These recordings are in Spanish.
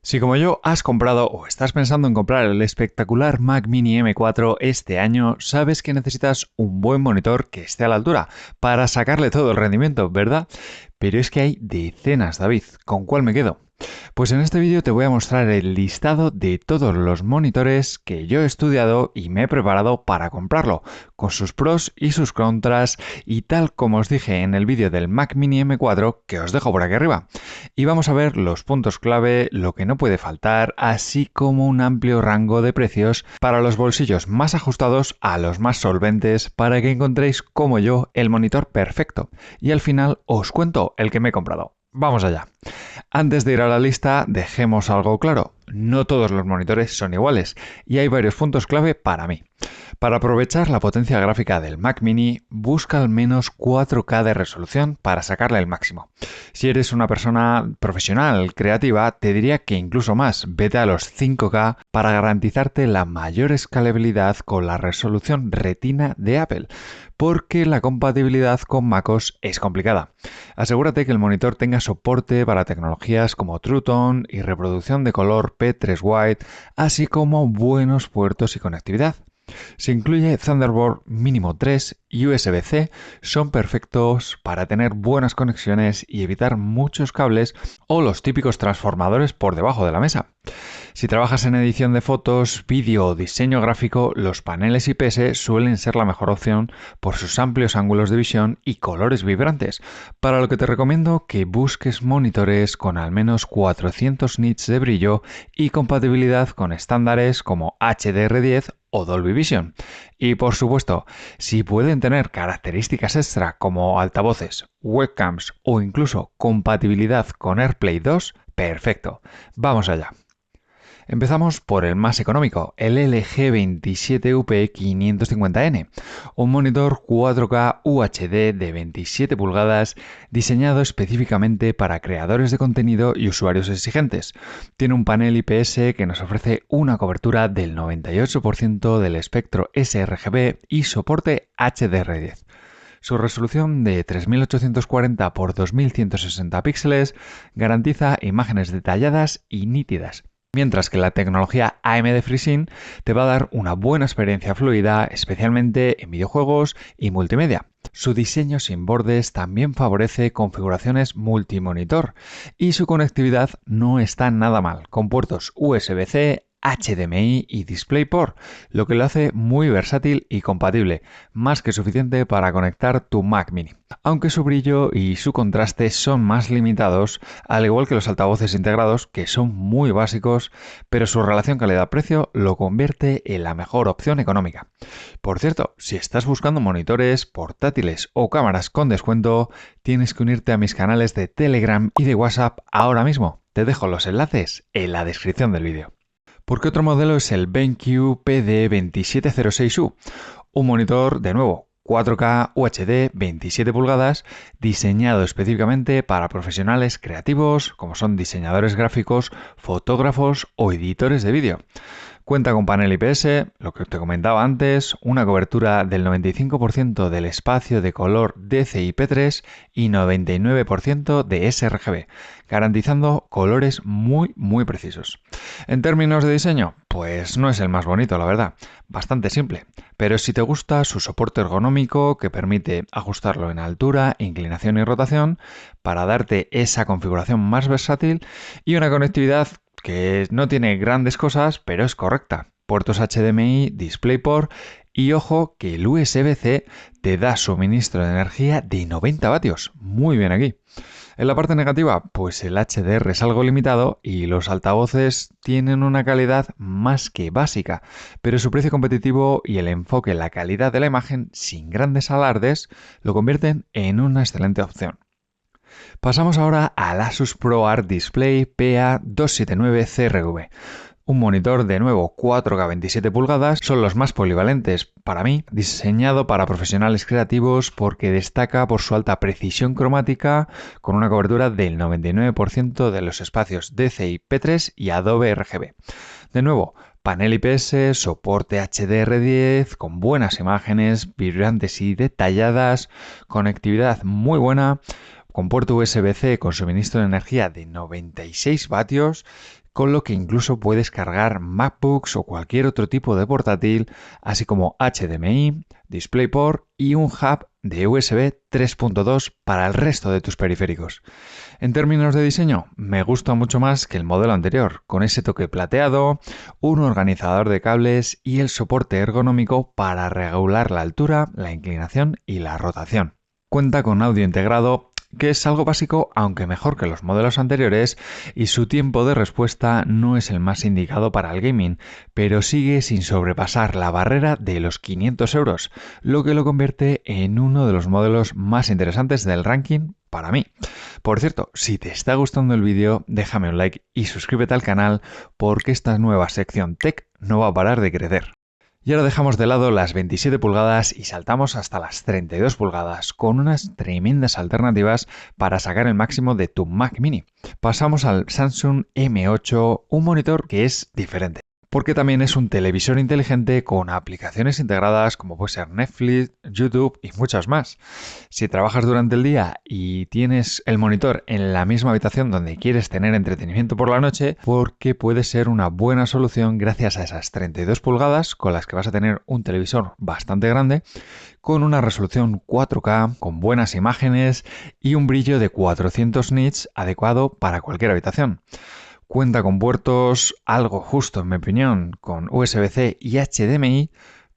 Si como yo has comprado o estás pensando en comprar el espectacular Mac Mini M4 este año, sabes que necesitas un buen monitor que esté a la altura para sacarle todo el rendimiento, ¿verdad? Pero es que hay decenas, David. ¿Con cuál me quedo? Pues en este vídeo te voy a mostrar el listado de todos los monitores que yo he estudiado y me he preparado para comprarlo, con sus pros y sus contras y tal como os dije en el vídeo del Mac Mini M4 que os dejo por aquí arriba. Y vamos a ver los puntos clave, lo que no puede faltar, así como un amplio rango de precios para los bolsillos más ajustados a los más solventes para que encontréis como yo el monitor perfecto. Y al final os cuento el que me he comprado. Vamos allá. Antes de ir a la lista, dejemos algo claro. No todos los monitores son iguales y hay varios puntos clave para mí. Para aprovechar la potencia gráfica del Mac Mini, busca al menos 4K de resolución para sacarle el máximo. Si eres una persona profesional, creativa, te diría que incluso más, vete a los 5K para garantizarte la mayor escalabilidad con la resolución Retina de Apple, porque la compatibilidad con MacOS es complicada. Asegúrate que el monitor tenga soporte para tecnologías como True Tone y reproducción de color P3 White, así como buenos puertos y conectividad. Si incluye Thunderbolt mínimo 3 y USB-C, son perfectos para tener buenas conexiones y evitar muchos cables o los típicos transformadores por debajo de la mesa. Si trabajas en edición de fotos, vídeo o diseño gráfico, los paneles IPS suelen ser la mejor opción por sus amplios ángulos de visión y colores vibrantes, para lo que te recomiendo que busques monitores con al menos 400 nits de brillo y compatibilidad con estándares como HDR10 o Dolby Vision. Y por supuesto, si pueden tener características extra como altavoces, webcams o incluso compatibilidad con AirPlay 2, perfecto. Vamos allá. Empezamos por el más económico, el LG 27UP550N, un monitor 4K UHD de 27 pulgadas diseñado específicamente para creadores de contenido y usuarios exigentes. Tiene un panel IPS que nos ofrece una cobertura del 98% del espectro sRGB y soporte HDR10. Su resolución de 3840 x 2160 píxeles garantiza imágenes detalladas y nítidas, mientras que la tecnología AMD FreeSync te va a dar una buena experiencia fluida, especialmente en videojuegos y multimedia. Su diseño sin bordes también favorece configuraciones multimonitor y su conectividad no está nada mal, con puertos USB-C, HDMI y DisplayPort, lo que lo hace muy versátil y compatible, más que suficiente para conectar tu Mac Mini. Aunque su brillo y su contraste son más limitados, al igual que los altavoces integrados, que son muy básicos, pero su relación calidad-precio lo convierte en la mejor opción económica. Por cierto, si estás buscando monitores, portátiles o cámaras con descuento, tienes que unirte a mis canales de Telegram y de WhatsApp ahora mismo. Te dejo los enlaces en la descripción del vídeo. Porque otro modelo es el BenQ PD2706U, un monitor, de nuevo, 4K UHD 27 pulgadas, diseñado específicamente para profesionales creativos, como son diseñadores gráficos, fotógrafos o editores de vídeo. Cuenta con panel IPS, lo que te comentaba antes, una cobertura del 95% del espacio de color DCI-P3 y 99% de sRGB, garantizando colores muy precisos. En términos de diseño, pues no es el más bonito, la verdad, bastante simple, pero si te gusta su soporte ergonómico que permite ajustarlo en altura, inclinación y rotación para darte esa configuración más versátil y una conectividad que no tiene grandes cosas, pero es correcta. Puertos HDMI, DisplayPort y ojo que el USB-C te da suministro de energía de 90 vatios. Muy bien aquí. En la parte negativa, pues el HDR es algo limitado y los altavoces tienen una calidad más que básica, pero su precio competitivo y el enfoque en la calidad de la imagen sin grandes alardes lo convierten en una excelente opción. Pasamos ahora al Asus ProArt Display PA279CRV. Un monitor de nuevo 4K 27 pulgadas, son los más polivalentes para mí, diseñado para profesionales creativos porque destaca por su alta precisión cromática con una cobertura del 99% de los espacios DCI-P3 y Adobe RGB. De nuevo, panel IPS, soporte HDR10 con buenas imágenes, vibrantes y detalladas, conectividad muy buena, con puerto USB-C con suministro de energía de 96 vatios, con lo que incluso puedes cargar MacBooks o cualquier otro tipo de portátil, así como HDMI, DisplayPort y un hub de USB 3.2 para el resto de tus periféricos. En términos de diseño, me gusta mucho más que el modelo anterior, con ese toque plateado, un organizador de cables y el soporte ergonómico para regular la altura, la inclinación y la rotación. Cuenta con audio integrado, que es algo básico, aunque mejor que los modelos anteriores, y su tiempo de respuesta no es el más indicado para el gaming, pero sigue sin sobrepasar la barrera de los 500 euros, lo que lo convierte en uno de los modelos más interesantes del ranking para mí. Por cierto, si te está gustando el vídeo, déjame un like y suscríbete al canal porque esta nueva sección Tech no va a parar de crecer. Y ahora dejamos de lado las 27 pulgadas y saltamos hasta las 32 pulgadas, con unas tremendas alternativas para sacar el máximo de tu Mac Mini. Pasamos al Samsung M8, un monitor que es diferente, porque también es un televisor inteligente con aplicaciones integradas como puede ser Netflix, YouTube y muchas más. Si trabajas durante el día y tienes el monitor en la misma habitación donde quieres tener entretenimiento por la noche, porque puede ser una buena solución gracias a esas 32 pulgadas con las que vas a tener un televisor bastante grande, con una resolución 4K, con buenas imágenes y un brillo de 400 nits adecuado para cualquier habitación. Cuenta con puertos algo justo, en mi opinión, con USB-C y HDMI,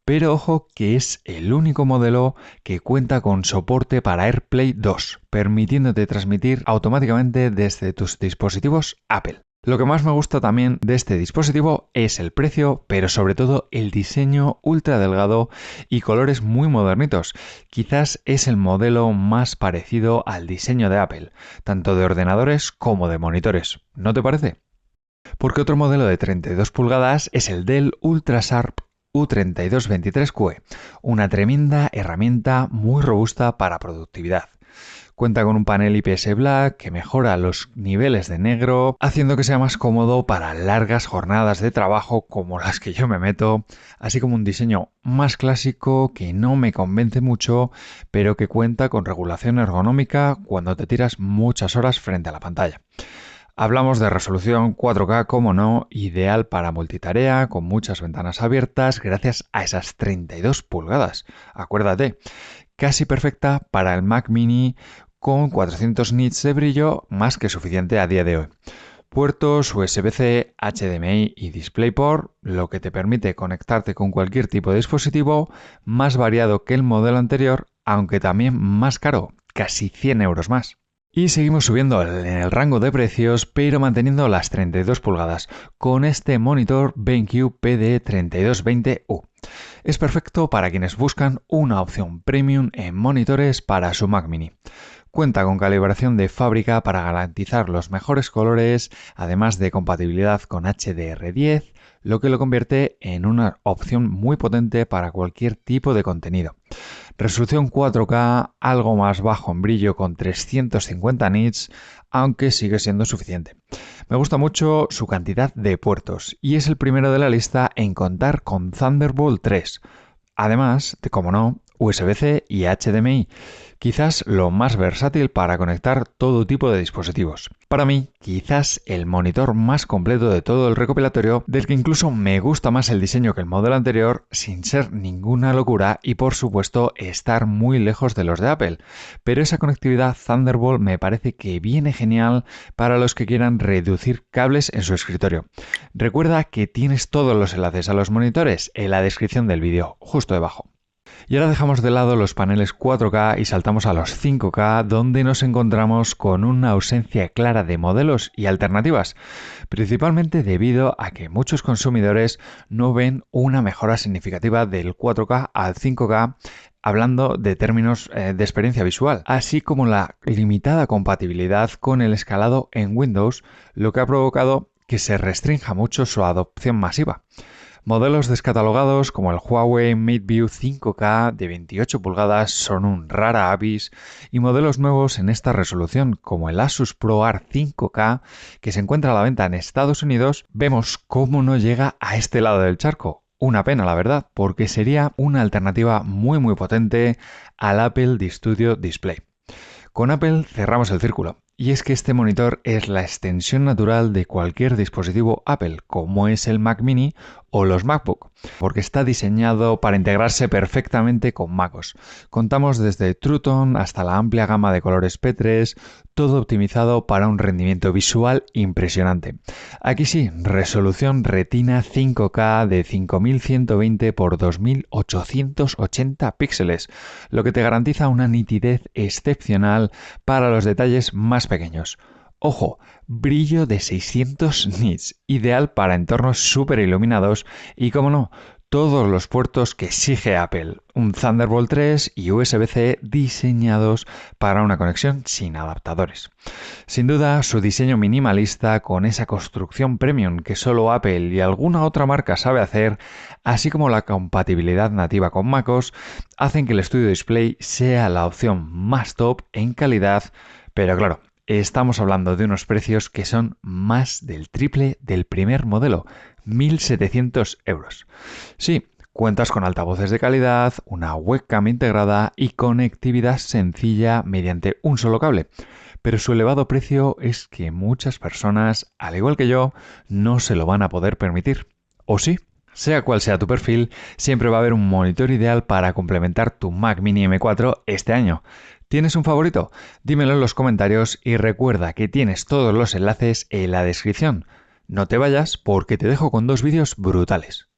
pero ojo que es el único modelo que cuenta con soporte para AirPlay 2, permitiéndote transmitir automáticamente desde tus dispositivos Apple. Lo que más me gusta también de este dispositivo es el precio, pero sobre todo el diseño ultra delgado y colores muy modernitos. Quizás es el modelo más parecido al diseño de Apple, tanto de ordenadores como de monitores. ¿No te parece? Porque otro modelo de 32 pulgadas es el Dell UltraSharp U3223QE, una tremenda herramienta muy robusta para productividad. Cuenta con un panel IPS Black que mejora los niveles de negro, haciendo que sea más cómodo para largas jornadas de trabajo como las que yo me meto, así como un diseño más clásico que no me convence mucho, pero que cuenta con regulación ergonómica cuando te tiras muchas horas frente a la pantalla. Hablamos de resolución 4K, como no, ideal para multitarea, con muchas ventanas abiertas, gracias a esas 32 pulgadas. Acuérdate, casi perfecta para el Mac Mini con 400 nits de brillo, más que suficiente a día de hoy. Puertos USB-C, HDMI y DisplayPort, lo que te permite conectarte con cualquier tipo de dispositivo, más variado que el modelo anterior, aunque también más caro, casi 100 euros más. Y seguimos subiendo en el rango de precios, pero manteniendo las 32 pulgadas, con este monitor BenQ PD3220U. Es perfecto para quienes buscan una opción premium en monitores para su Mac Mini. Cuenta con calibración de fábrica para garantizar los mejores colores, además de compatibilidad con HDR10, lo que lo convierte en una opción muy potente para cualquier tipo de contenido. Resolución 4K, algo más bajo en brillo con 350 nits, aunque sigue siendo suficiente. Me gusta mucho su cantidad de puertos y es el primero de la lista en contar con Thunderbolt 3. Además de, como no, USB-C y HDMI, quizás lo más versátil para conectar todo tipo de dispositivos. Para mí, quizás el monitor más completo de todo el recopilatorio, del que incluso me gusta más el diseño que el modelo anterior, sin ser ninguna locura y por supuesto estar muy lejos de los de Apple. Pero esa conectividad Thunderbolt me parece que viene genial para los que quieran reducir cables en su escritorio. Recuerda que tienes todos los enlaces a los monitores en la descripción del vídeo, justo debajo. Y ahora dejamos de lado los paneles 4K y saltamos a los 5K, donde nos encontramos con una ausencia clara de modelos y alternativas, principalmente debido a que muchos consumidores no ven una mejora significativa del 4K al 5K, hablando de términos de experiencia visual, así como la limitada compatibilidad con el escalado en Windows, lo que ha provocado que se restrinja mucho su adopción masiva. Modelos descatalogados como el Huawei MateView 5K de 28 pulgadas son un rara avis y modelos nuevos en esta resolución como el Asus ProArt 5K que se encuentra a la venta en Estados Unidos, vemos cómo no llega a este lado del charco. Una pena, la verdad, porque sería una alternativa muy potente al Apple Studio Display. Con Apple cerramos el círculo Y es que este monitor es la extensión natural de cualquier dispositivo Apple, como es el Mac Mini o los MacBook, porque está diseñado para integrarse perfectamente con MacOS. Contamos desde True Tone hasta la amplia gama de colores P3, todo optimizado para un rendimiento visual impresionante. Aquí sí, resolución Retina 5K de 5120 x 2880 píxeles, lo que te garantiza una nitidez excepcional para los detalles más pequeños. Ojo, brillo de 600 nits, ideal para entornos súper iluminados y, como no, todos los puertos que exige Apple, un Thunderbolt 3 y USB-C diseñados para una conexión sin adaptadores. Sin duda, su diseño minimalista con esa construcción premium que solo Apple y alguna otra marca sabe hacer, así como la compatibilidad nativa con MacOS, hacen que el Studio Display sea la opción más top en calidad, pero claro, estamos hablando de unos precios que son más del triple del primer modelo, 1.700 euros. Sí, cuentas con altavoces de calidad, una webcam integrada y conectividad sencilla mediante un solo cable. Pero su elevado precio es que muchas personas, al igual que yo, no se lo van a poder permitir. ¿O sí? Sea cual sea tu perfil, siempre va a haber un monitor ideal para complementar tu Mac Mini M4 este año. ¿Tienes un favorito? Dímelo en los comentarios y recuerda que tienes todos los enlaces en la descripción. No te vayas porque te dejo con dos vídeos brutales.